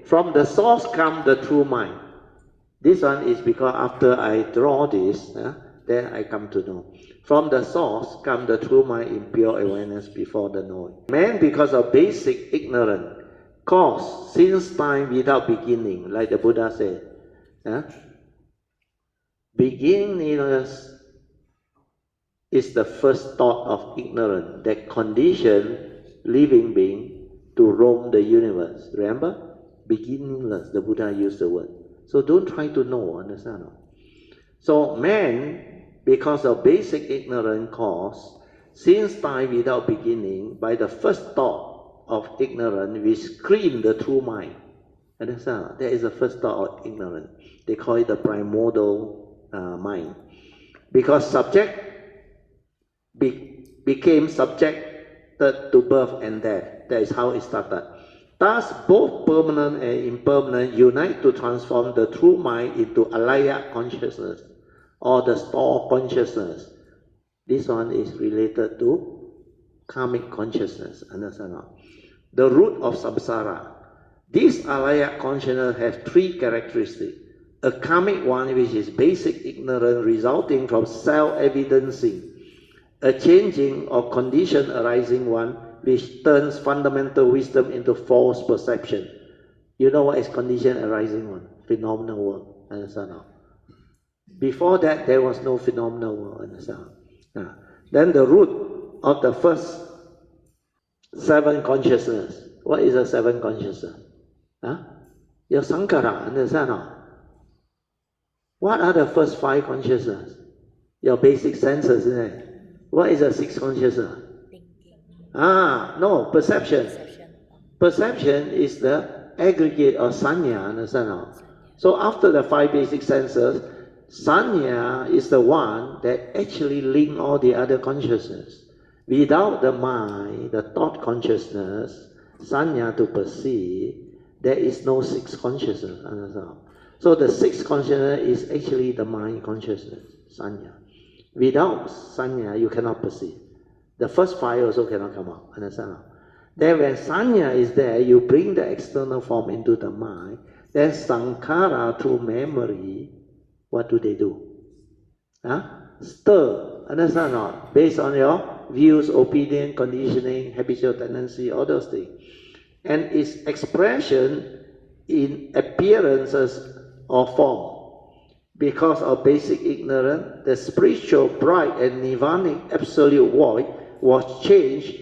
from the source comes the true mind. This one is because after I draw this, then I come to know. From the source comes the true mind in pure awareness before the knowing. Man, because of basic ignorance, cause since time without beginning, like the Buddha said. Beginningless is the first thought of ignorance that condition living being to roam the universe. Remember? Beginningless, the Buddha used the word. So don't try to know, understand? So man, because of basic ignorance cause, since time without beginning, by the first thought of ignorance, we screen the true mind. Understand? That is the first thought of ignorance. They call it the primordial mind. Because subject became subjected to birth and death. That is how it started. Thus, both permanent and impermanent unite to transform the true mind into alaya consciousness, or the store consciousness. This one is related to karmic consciousness. Understand? The root of samsara. This alaya consciousness has three characteristics. A karmic one, which is basic ignorance resulting from self-evidencing. A changing or condition arising one, which turns fundamental wisdom into false perception. You know what is condition arising one? Phenomenal world. Understand? Before that, there was no phenomenal world. Understand? Then the root of the first seven consciousness. What is the seven consciousness? Your sankhara. Understand? What are the first five consciousness? Your basic senses, isn't it? What is the sixth consciousness? No, perception. Perception is the aggregate of sanya, understand? So after the five basic senses, sanya is the one that actually link all the other consciousness. Without the mind, the thought consciousness, sanya to perceive, there is no sixth consciousness, understand? So the sixth consciousness is actually the mind consciousness, sanya. Without sanya, you cannot perceive. The first five also cannot come out, understand? Then when sanya is there, you bring the external form into the mind, then sankhara through memory, what do they do? Stir, understand or not? Based on your views, opinion, conditioning, habitual tendency, all those things. And its expression in appearances or form. Because of basic ignorance, the spiritual bright and nirvanic absolute void was changed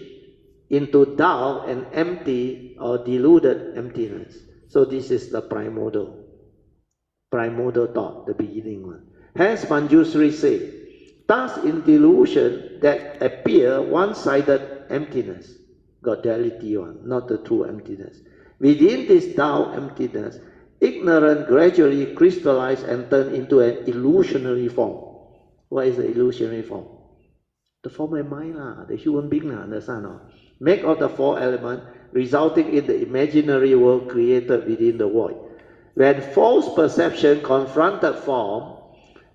into dull and empty or deluded emptiness. So this is the primordial thought, the beginning one. Hence Manjushri said, thus in delusion that appear one-sided emptiness, got duality one, not the true emptiness. Within this dull emptiness, ignorance gradually crystallized and turned into an illusionary form. What is the illusionary form? The form of mind, the human being, understand? Make of the four elements, resulting in the imaginary world created within the void. When false perception confronted form,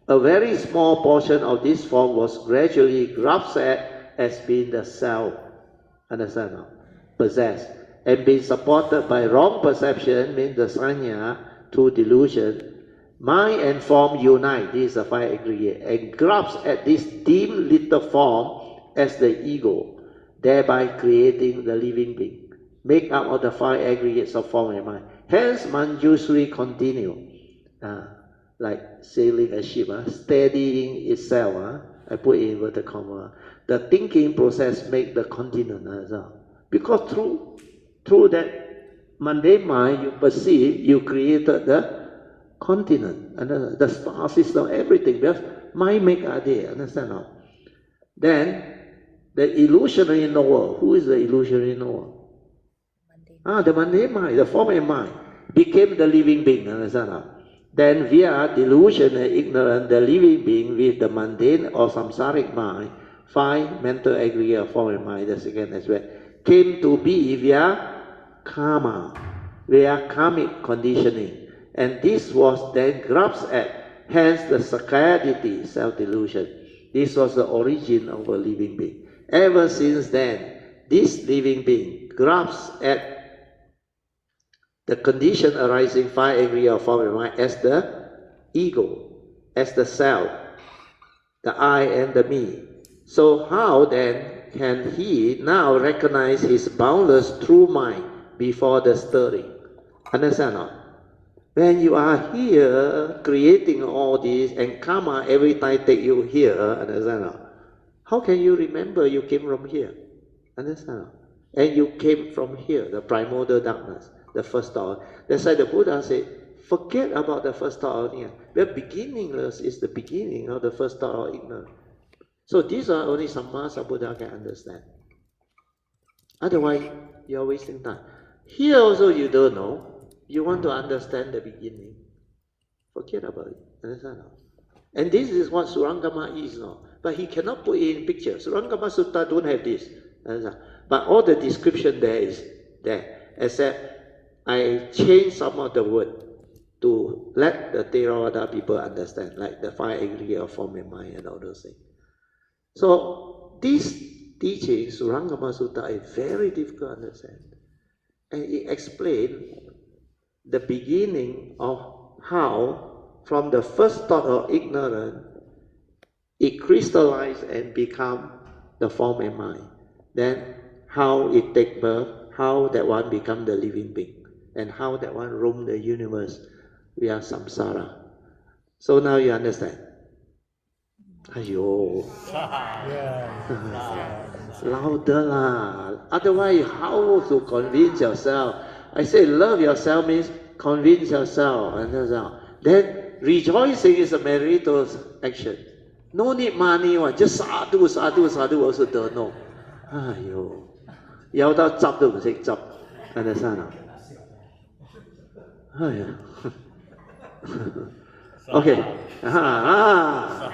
a very small portion of this form was gradually grasped at as being the self, understand? Possessed. And being supported by wrong perception, means the sanya, through delusion, mind and form unite, this is a five aggregate, and grasps at this dim little form as the ego, thereby creating the living being, make up of the five aggregates of form and mind. Hence Manjushri continue, like sailing a ship, steadying itself, I put in inverted comma, the thinking process make the continent as well. Because through that mundane mind, you perceive, you created the continent, and the star system, everything, because mind make idea, understand now? Then, the illusionary knower, who is the illusionary knower? The mundane mind, the form mind, became the living being, understand now? Then via delusion and ignorance, the living being with the mundane or samsaric mind, five mental aggregate of form and mind, the second aspect, came to be via karma, via karmic conditioning. And this was then grasped at, hence the sakayaditi, self-delusion. This was the origin of a living being. Ever since then, this living being grasps at the condition arising 5 aggregate of form and mind as the ego, as the self, the I and the me. So how then can he now recognize his boundless true mind before the stirring? Understand or not? When you are here creating all this and karma every time take you here, understand or not? How can you remember you came from here? Understand or not? And you came from here, the primordial darkness, the first thought. That's why the Buddha said, forget about the first thought of ignorance. The beginningless is the beginning of the first thought of ignorance. So these are only Samma Buddha can understand. Otherwise, you're wasting time. Here also you don't know. You want to understand the beginning. Forget about it. Understand? And this is what Surangama is now. But he cannot put it in picture. Surangama Sutra don't have this. Understand? But all the description there is there. Except I changed some of the word to let the Theravada people understand, like the 5 aggregate of form and mind and all those things. So this teaching, Surangama Sutra, is very difficult to understand. And it explains the beginning of how, from the first thought of ignorance, it crystallized and become the form and mind. Then how it take birth, how that one become the living being, and how that one roam the universe via samsara. So now you understand. Ayo. Louder lah. Otherwise, how to convince yourself? I say love yourself means convince yourself. Then rejoicing is a meritorious action. No need money one, just sadhu, sadhu, sadhu also don't know. Ayo. 有得執都唔識執 understand 啊？係啊。Okay.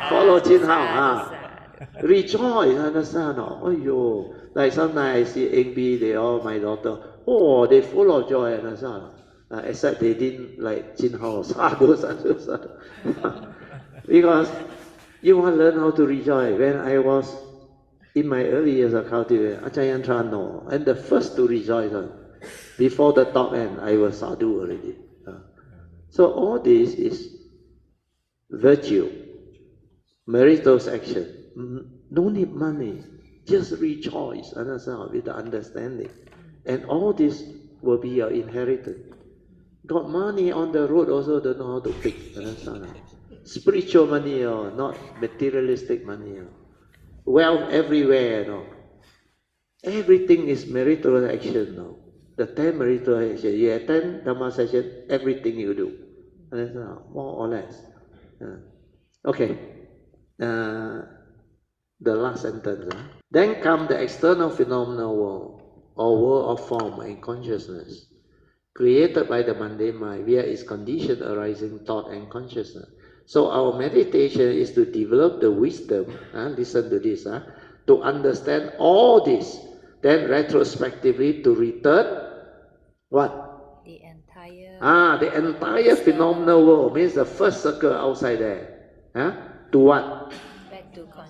Follow Chin Hao. Rejoice, understand? Oh, like sometimes I see Eng they all my daughter. Oh, they full of joy, understand? Except they didn't like Chin Hao. Sadhu. Because you want to learn how to rejoice. When I was in my early years of cultivation, Achayan Trano, and the first to rejoice, before the top end, I was sadhu already. So all this is virtue, meritorious action. No need money, just rejoice, understand, with the understanding. And all this will be your inheritance. Got money on the road also don't know how to pick, understand? Spiritual money, not materialistic money. Wealth everywhere, Everything is meritorious action, The 10 meritorious action. You attend Dhamma session, everything you do. More or less. Okay. The last sentence. Then come the external phenomenal world, or world of form and consciousness, created by the mundane mind, via its condition arising thought and consciousness. So our meditation is to develop the wisdom, listen to this, to understand all this, then retrospectively to return, what? The entire phenomenal world means the first circle outside there. To what?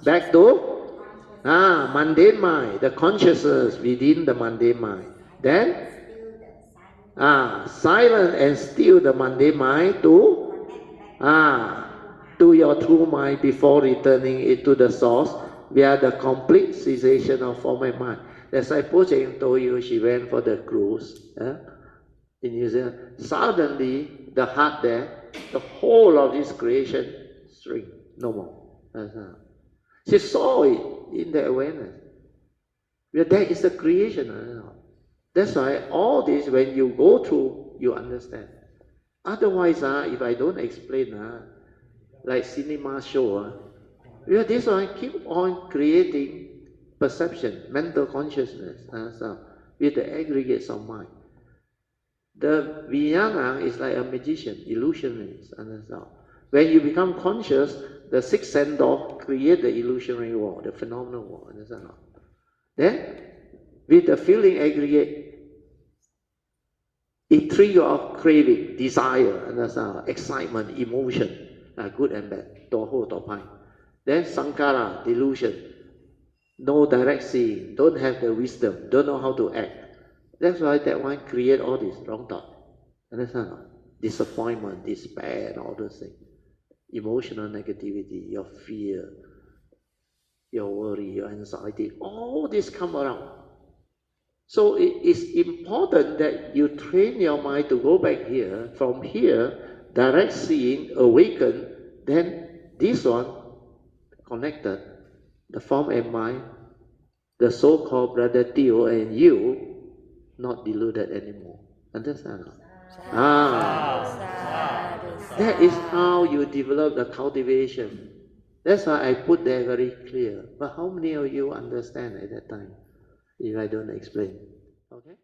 Back to mundane mind, the consciousness within the mundane mind. Then silent and still the mundane mind to your true mind before returning it to the source via the complete cessation of form and mind. As I told you, she went for the cruise. In New Zealand, suddenly the heart there, the whole of this creation shrink, no more. She saw it in the awareness. That is the creation. That's why all this, when you go through, you understand. Otherwise, if I don't explain, like cinema show, this one keep on creating perception, mental consciousness, with the aggregates of mind. The vijnana is like a magician, illusionist. When you become conscious, the sixth sense door create the illusionary world, the phenomenal world. Then, with the feeling aggregate, it triggers your craving, desire, excitement, emotion, good and bad, toho, topai. Then sankara, delusion, no direct seeing, don't have the wisdom, don't know how to act. That's why that one create all this wrong thought. Understand? Disappointment, despair, and all those things. Emotional negativity, your fear, your worry, your anxiety, all this come around. So it is important that you train your mind to go back here, from here, direct seeing, awaken, then this one connected, the form and mind, the so-called brother Theo and you, not deluded anymore. Understand? That is how you develop the cultivation. That's why I put there very clear. But how many of you understand at that time if I don't explain? Okay?